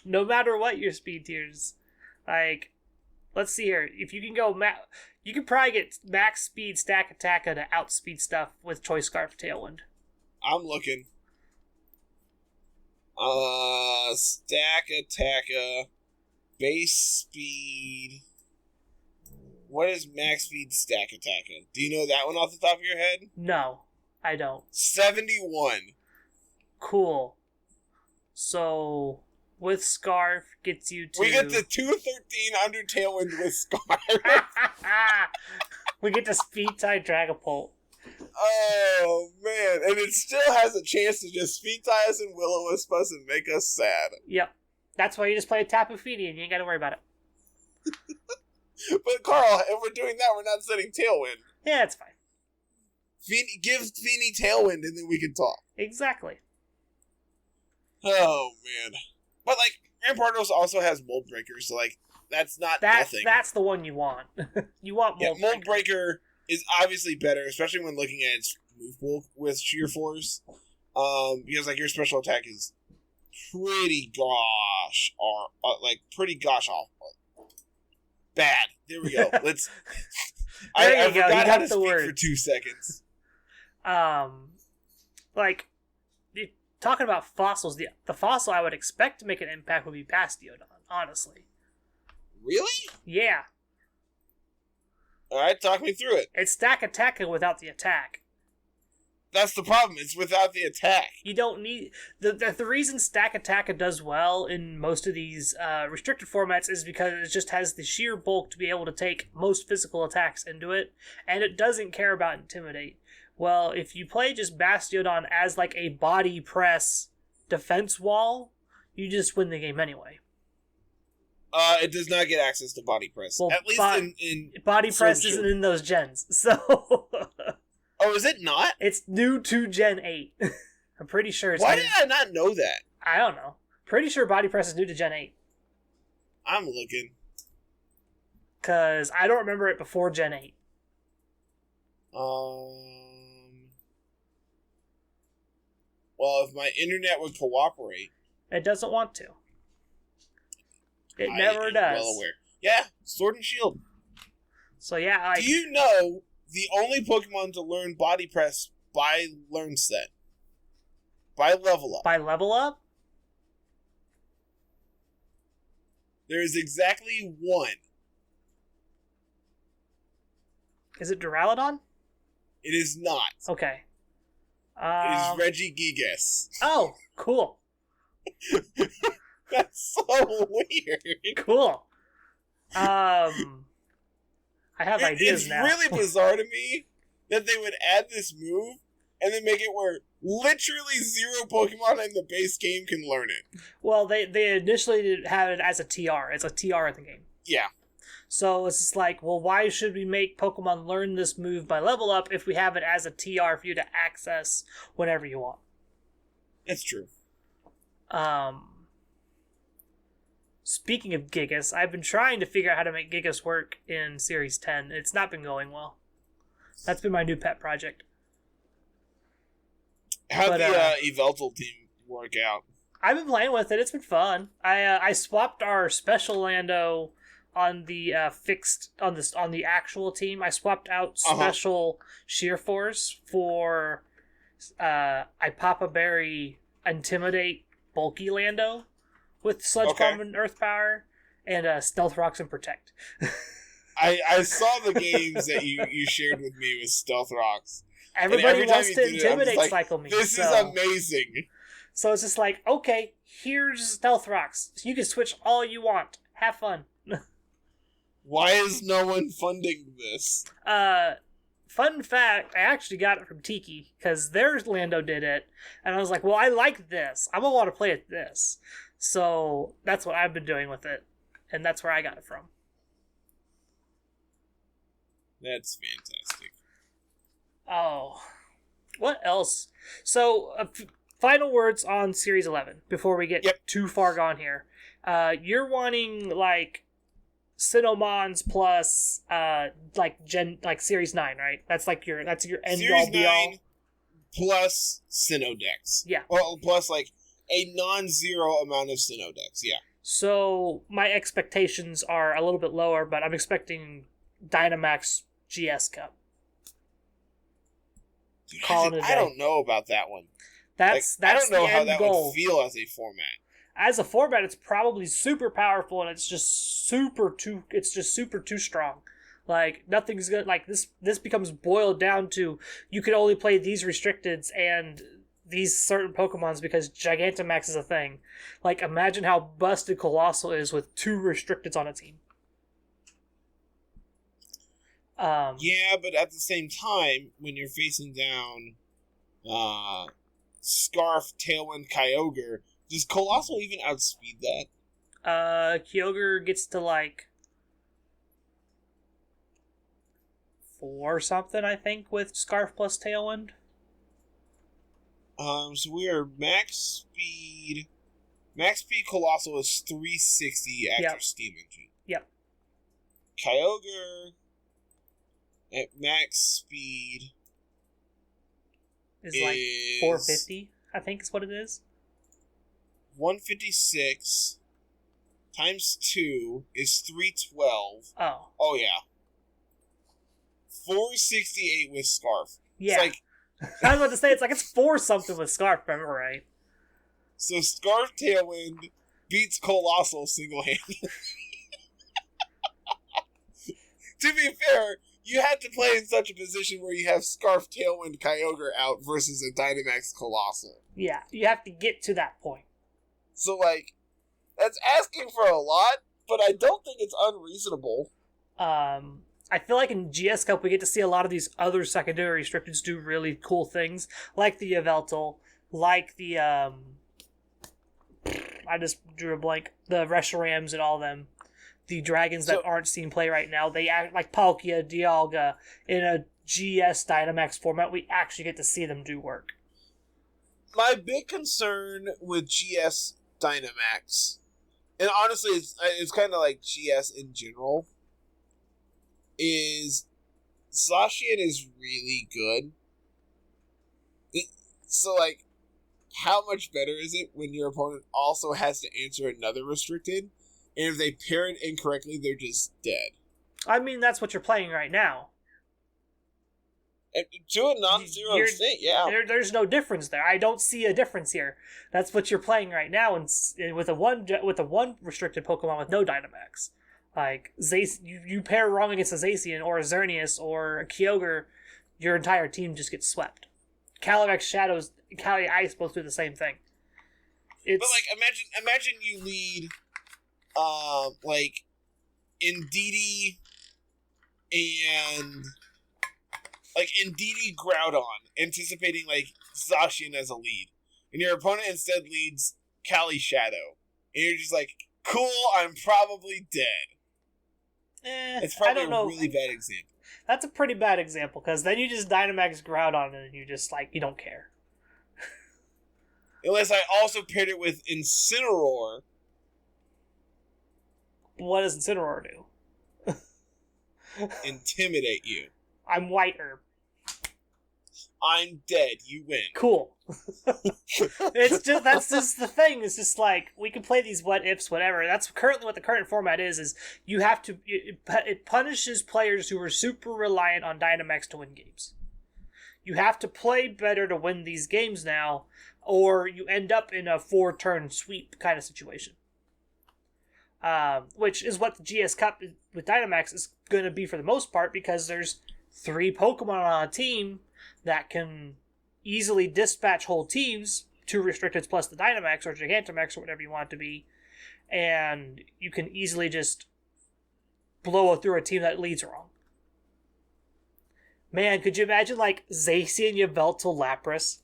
No matter what your speed tiers. Let's see here. If you can go, you can probably get max speed Stack Attacka to outspeed stuff with Choice Scarf Tailwind. I'm looking. Stack Attacka, base speed. What is max speed Stack Attacka? Do you know that one off the top of your head? No, I don't. 71. Cool. So, with Scarf gets you to... We get the 213 under Tailwind with Scarf. We get to Speed tie Dragapult. Oh, man. And it still has a chance to just Speed tie us and Will-O-Wisp us and make us sad. Yep. That's why you just play a Tapu Fini and you ain't gotta worry about it. But, Carl, if we're doing that, we're not setting Tailwind. Yeah, it's fine. Give Fini Tailwind and then we can talk. Exactly. Oh, man. But, like, Rampardos also has Mold Breaker, so, like, that's not nothing. That's the one you want. You want Mold Breaker. Mold Breaker is obviously better, especially when looking at its move pool with Sheer Force. Because, like, your special attack is pretty pretty gosh awful. Bad. There we go. Let's... I forgot how to speak for 2 seconds. Like... Talking about fossils, the fossil I would expect to make an impact would be Bastiodon, honestly. Really? Yeah. Alright, talk me through it. It's Stack Attacka without the attack. That's the problem, it's without the attack. You don't need... The reason Stack Attacka does well in most of these restricted formats is because it just has the sheer bulk to be able to take most physical attacks into it, and it doesn't care about Intimidate. Well, if you play just Bastiodon as like a body press defense wall, you just win the game anyway. It does not get access to body press. Well, at least in body press isn't in those gens, so... Oh, is it not? It's new to Gen 8. I'm pretty sure it's... Why did I not know that? I don't know. Pretty sure body press is new to Gen 8. I'm looking. Because I don't remember it before Gen 8. Well, if my internet would cooperate... It doesn't want to. It never does. Well aware. Yeah, Sword and Shield. So yeah, Do you know the only Pokemon to learn Body Press by Learn Set? By Level Up. By Level Up? There is exactly one. Is it Duraludon? It is not. Okay. It is Regigigas. Oh, cool. That's so weird. Cool. I have ideas now. It's really bizarre to me that they would add this move and then make it where literally 0 Pokemon in the base game can learn it. Well, they initially had it as a TR. It's a TR in the game. Yeah. So it's just like, well, why should we make Pokemon learn this move by Level Up if we have it as a TR for you to access whenever you want? It's true. Speaking of Gigas, I've been trying to figure out how to make Gigas work in Series 10. It's not been going well. That's been my new pet project. How'd the Yveltal team work out? I've been playing with it. It's been fun. I swapped our special Lando on the on the actual team. I swapped out special Sheer Force for Ipapa Berry Intimidate bulky Lando with Sludge Bomb and Earth Power and Stealth Rocks and Protect. I saw the games that you shared with me with Stealth Rocks. Everybody wants to Intimidate cycle me. This is amazing. So it's just like, okay, here's Stealth Rocks. You can switch all you want. Have fun. Why is no one funding this? Fun fact, I actually got it from Tiki, because their Lando did it, and I was like, well, I like this. I'm going to want to play it this. So that's what I've been doing with it, and that's where I got it from. That's fantastic. Oh, what else? So, final words on Series 11, before we get too far gone here. You're wanting, like, Cinnamons plus Series 9, right? That's your end all be all. Plus Sinnoh-Dex. Yeah. Well, plus like a non-zero amount of Sinnoh-Dex, yeah. So my expectations are a little bit lower, but I'm expecting Dynamax GS Cup. I don't know about that one. That's I don't know the how end that goal. would feel as a format. As a format, it's probably super powerful, and it's just super too strong. Like, nothing's good. Like, this becomes boiled down to you can only play these restricteds and these certain Pokemons because Gigantamax is a thing. Like, imagine how busted Colossal is with 2 restricteds on a team. Yeah, but at the same time, when you're facing down Scarf, Tailwind, Kyogre, does Colossal even outspeed that? Kyogre gets to, like, 4 something, I think, with Scarf plus Tailwind. So we are max speed. Max speed Colossal is 360 after Steam Engine. Yep. Kyogre at max speed is like 450, I think is what it is. 156 times 2 is 312. Oh. Oh, yeah. 468 with Scarf. Yeah. It's like, I was about to say, it's 4 something with Scarf, remember right? So Scarf Tailwind beats Colossal single-handedly. To be fair, you had to play in such a position where you have Scarf Tailwind Kyogre out versus a Dynamax Colossal. Yeah, you have to get to that point. So, like, that's asking for a lot, but I don't think it's unreasonable. I feel like in GS Cup we get to see a lot of these other secondary restricteds do really cool things, like the Yveltal, like the, I just drew a blank, the Reshiram's and all them. The dragons that aren't seen play right now, they act like Palkia, Dialga. In a GS Dynamax format, we actually get to see them do work. My big concern with GS Dynamax, and honestly, it's kind of like GS in general, is Zacian is really good. So, like, how much better is it when your opponent also has to answer another restricted? And if they pair it incorrectly, they're just dead. I mean, that's what you're playing right now. And to a non-zero extent, yeah. There's no difference there. I don't see a difference here. That's what you're playing right now, and with a one restricted Pokemon with no Dynamax. Like, you pair wrong against a Zacian or a Xerneas or a Kyogre, your entire team just gets swept. Calyrex, Shadows, Cali Ice both do the same thing. But, like, imagine you lead... like Indeedee and Groudon, anticipating like Zacian as a lead, and your opponent instead leads Cali Shadow, and you're just like, cool, I'm probably dead. It's probably a really bad example. That's a pretty bad example, because then you just Dynamax Groudon and you just like, you don't care. Unless I also paired it with Incineroar. What does Incineroar do? Intimidate you. I'm White Herb. I'm dead. You win. Cool. That's just the thing. It's just like, we can play these what ifs, whatever. That's currently what the current format is you have to, it punishes players who are super reliant on Dynamax to win games. You have to play better to win these games now, or you end up in a 4-turn sweep kind of situation. Which is what the GS Cup with Dynamax is going to be for the most part, because there's 3 Pokemon on a team that can easily dispatch whole teams, 2 restricteds plus the Dynamax or Gigantamax or whatever you want it to be, and you can easily just blow through a team that leads wrong. Man, could you imagine like Zacian, Yveltal, Lapras?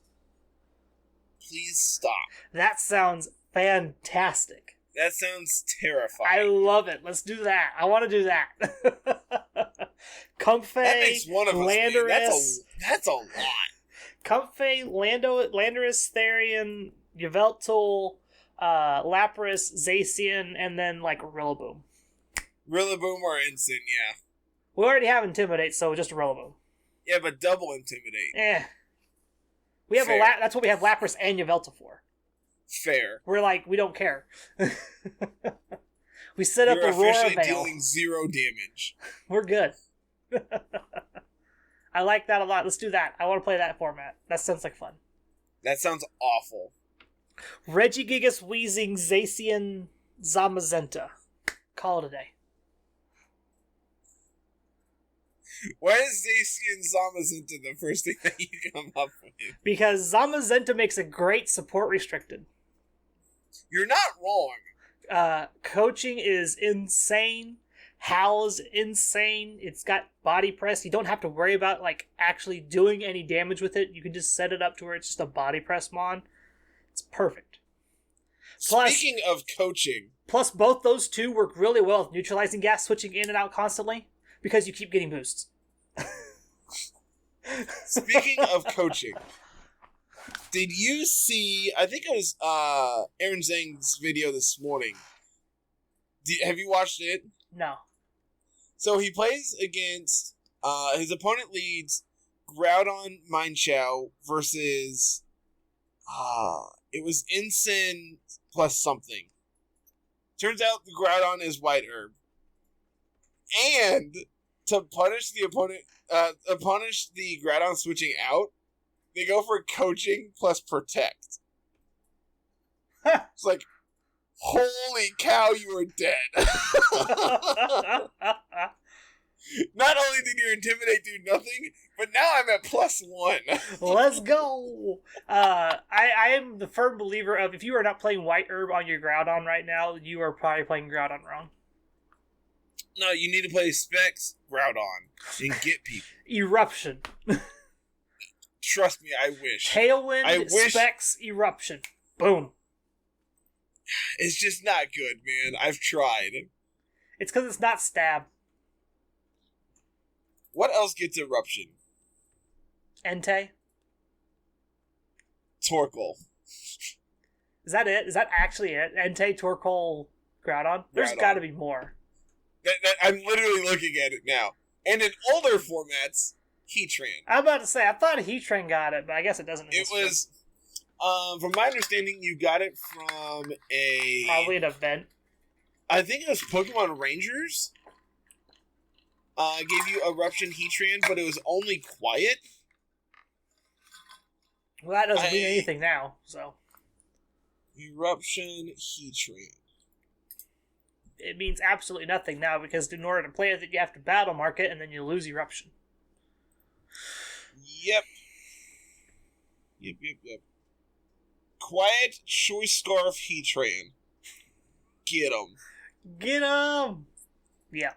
Please stop. That sounds fantastic. That sounds terrifying. I love it. Let's do that. I want to do that. Comfey, that makes one of us. Landorus. That's a lot. Comfey, Landorus, Therian, Yveltal, Lapras, Zacian, and then like Rillaboom. Rillaboom or Ensign, yeah. We already have Intimidate, so just a Rillaboom. Yeah, but double Intimidate. We have that's what we have Lapras and Yveltal for. Fair. We're like, we don't care. We set up Aurora officially Veil. dealing 0 damage. We're good. I like that a lot. Let's do that. I want to play that format. That sounds like fun. That sounds awful. Regigigas Wheezing Zacian Zamazenta. Call it a day. Why is Zacian Zamazenta the first thing that you come up with? Because Zamazenta makes a great support restricted. You're not wrong. Coaching is insane. Howl's insane. It's got body press. You don't have to worry about like actually doing any damage with it. You can just set it up to where it's just a body press mon. It's perfect. Speaking of coaching. Plus, both those two work really well with neutralizing gas, switching in and out constantly, because you keep getting boosts. Speaking of coaching, did you see, I think it was Aaron Zhang's video this morning. Have you watched it? No. So he plays against, his opponent leads Groudon Mineshaw versus, it was Ensign plus something. Turns out the Groudon is White Herb. And to punish the opponent, punish the Groudon switching out, they go for coaching plus protect. It's like, holy cow, you are dead. Not only did your Intimidate do nothing, but now I'm at +1. Let's go. I am the firm believer of if you are not playing White Herb on your Groudon right now, you are probably playing Groudon wrong. No, you need to play Specs Groudon and get people. Eruption. Trust me, I wish. Tailwind, Specs, Eruption. Boom. It's just not good, man. I've tried. It's because it's not stab. What else gets Eruption? Entei. Torkoal. Is that it? Is that actually it? Entei, Torkoal, Groudon? There's got to be more. I'm literally looking at it now. And in older formats, Heatran. I'm about to say, I thought Heatran got it, but I guess it doesn't. It was, from my understanding, you got it from probably an event. I think it was Pokemon Rangers. Gave you Eruption Heatran, but it was only quiet. Well, that doesn't mean anything now, so. Eruption Heatran. It means absolutely nothing now, because in order to play it, you have to battle mark it, and then you lose Eruption. Yep. Quiet Choice Scarf Heatran. Get him. Get him! Yeah.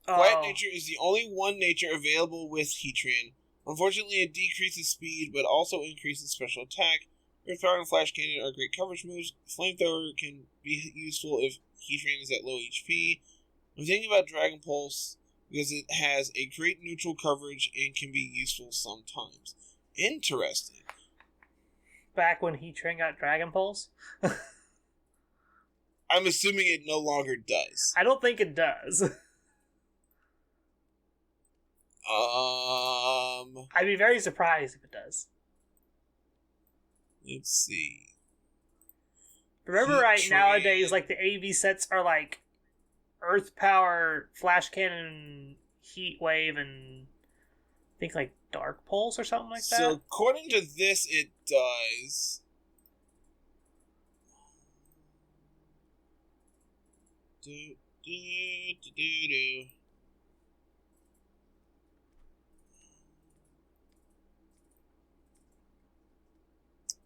Quiet Nature is the only one nature available with Heatran. Unfortunately, it decreases speed, but also increases special attack. Earth Power and Flash Cannon are great coverage moves. Flamethrower can be useful if Heatran is at low HP. I'm thinking about Dragon Pulse because it has a great neutral coverage and can be useful sometimes. Interesting. Back when Heatran got Dragon Pulse? I'm assuming it no longer does. I don't think it does. I'd be very surprised if it does. Let's see. Remember, nowadays, like the AV sets are like Earth Power, Flash Cannon, Heat Wave, and I think like Dark Pulse or something like that. So according to this, it does.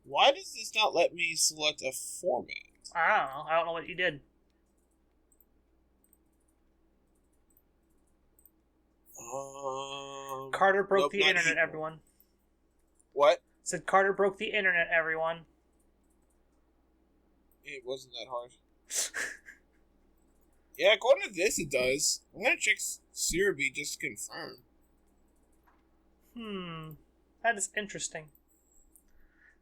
Why does this not let me select a format? I don't know. I don't know what you did. Carter broke the internet, everyone. What? Said Carter broke the internet, everyone. It wasn't that hard. Yeah, according to this, it does. I'm gonna check Cerebi just to confirm. That is interesting.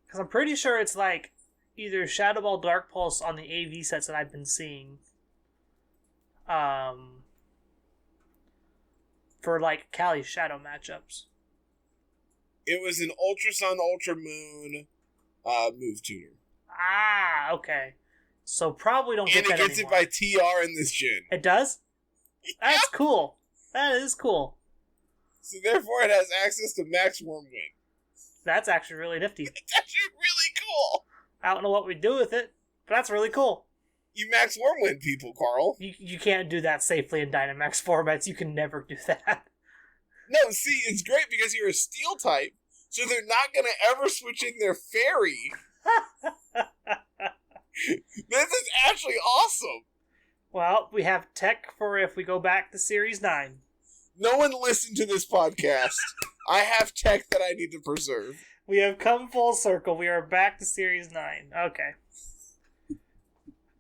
Because I'm pretty sure it's like either Shadow Ball, Dark Pulse on the AV sets that I've been seeing. For like Cali Shadow matchups. It was an Ultra Sun, Ultra Moon move tuner. Ah, okay. So probably don't get that anymore. And it gets it by TR in this gen. It does? That's cool. That is cool. So therefore it has access to max Wormwind. That's actually really nifty. It's actually really cool. I don't know what we do with it, but that's really cool. You max Wormwind people, Carl. You can't do that safely in Dynamax formats. You can never do that. No, see, it's great because you're a steel type, so they're not going to ever switch in their fairy. This is actually awesome. Well, we have tech for if we go back to Series 9. No one listened to this podcast. I have tech that I need to preserve. We have come full circle. We are back to Series 9. Okay.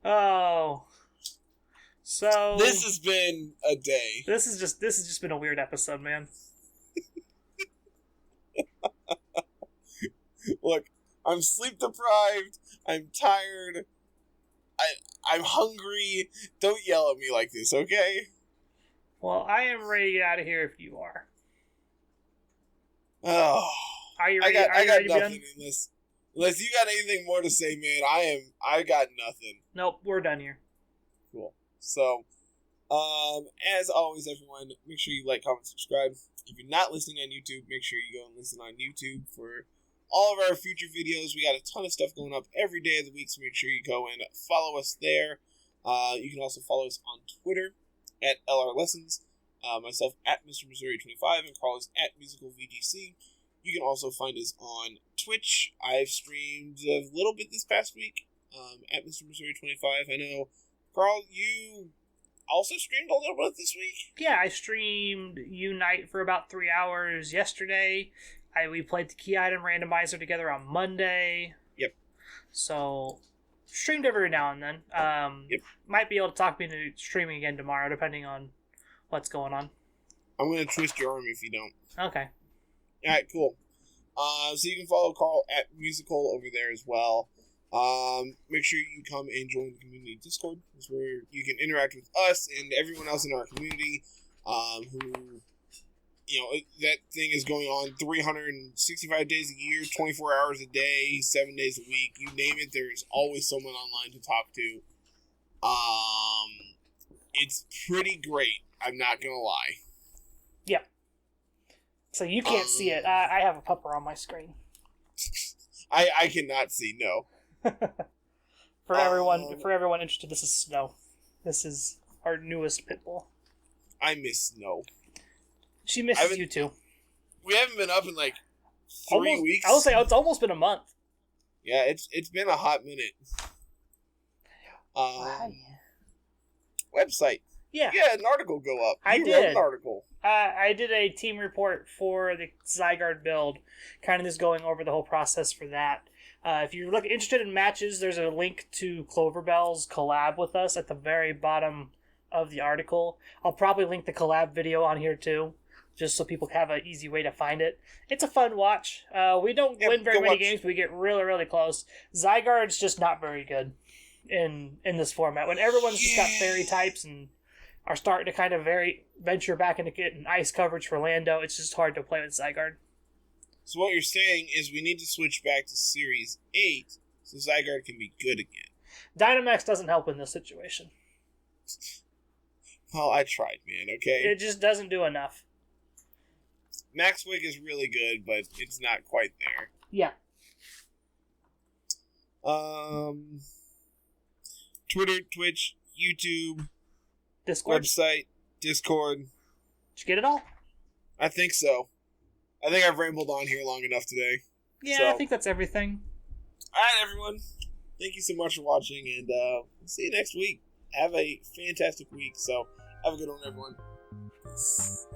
Oh. So this has been a day. This has just been a weird episode, man. Look, I'm sleep deprived. I'm tired. I'm hungry. Don't yell at me like this, okay? Well, I am ready to get out of here if you are. Oh. Are you ready? I got ready nothing in this. Unless you got anything more to say, man, I got nothing. Nope, we're done here. Cool. So, as always, everyone, make sure you like, comment, subscribe. If you're not listening on YouTube, make sure you go and listen on YouTube for all of our future videos. We got a ton of stuff going up every day of the week, so make sure you go and follow us there. You can also follow us on Twitter at LR Lessons, myself at Mr. Missouri25, and Carl is at Musical VGC. You can also find us on Twitch. I've streamed a little bit this past week at Mr. Missouri25. I know, Carl, you also streamed a little bit this week? Yeah, I streamed Unite for about 3 hours yesterday. We played the key item randomizer together on Monday. Yep. So, streamed every now and then. Yep. Might be able to talk me into streaming again tomorrow, depending on what's going on. I'm going to twist your arm if you don't. Okay. Alright, cool. So you can follow Carl at Musical over there as well. Make sure you come and join the community Discord. It's where you can interact with us and everyone else in our community who, you know, that thing is going on 365 days a year, 24 hours a day, 7 days a week. You name it, there's always someone online to talk to. It's pretty great. I'm not going to lie. Yep. So you can't see it. I have a pupper on my screen. I cannot see, no. For everyone interested, this is Snow. This is our newest pit bull. I miss Snow. She misses you too. We haven't been up in like 3 weeks. I will say it's almost been a month. Yeah, it's been a hot minute. Website. Yeah. Yeah, an article go up. You did. wrote an article. I did a team report for the Zygarde build, kind of just going over the whole process for that. If you're interested in matches, there's a link to Cloverbell's collab with us at the very bottom of the article. I'll probably link the collab video on here too, just so people have an easy way to find it. It's a fun watch. We don't win very many games, but we get really, really close. Zygarde's just not very good in this format. When everyone's just got fairy types and are starting to kind of venture back into getting ice coverage for Lando, it's just hard to play with Zygarde. So what you're saying is we need to switch back to Series 8 so Zygarde can be good again. Dynamax doesn't help in this situation. Well, I tried, man, okay? It just doesn't do enough. Max Wick is really good, but it's not quite there. Yeah. Twitter, Twitch, YouTube, Discord. website, Discord. Did you get it all? I think so. I think I've rambled on here long enough today. Yeah, So. I think that's everything. Alright, everyone. Thank you so much for watching, and we'll see you next week. Have a fantastic week, so have a good one, everyone. Peace.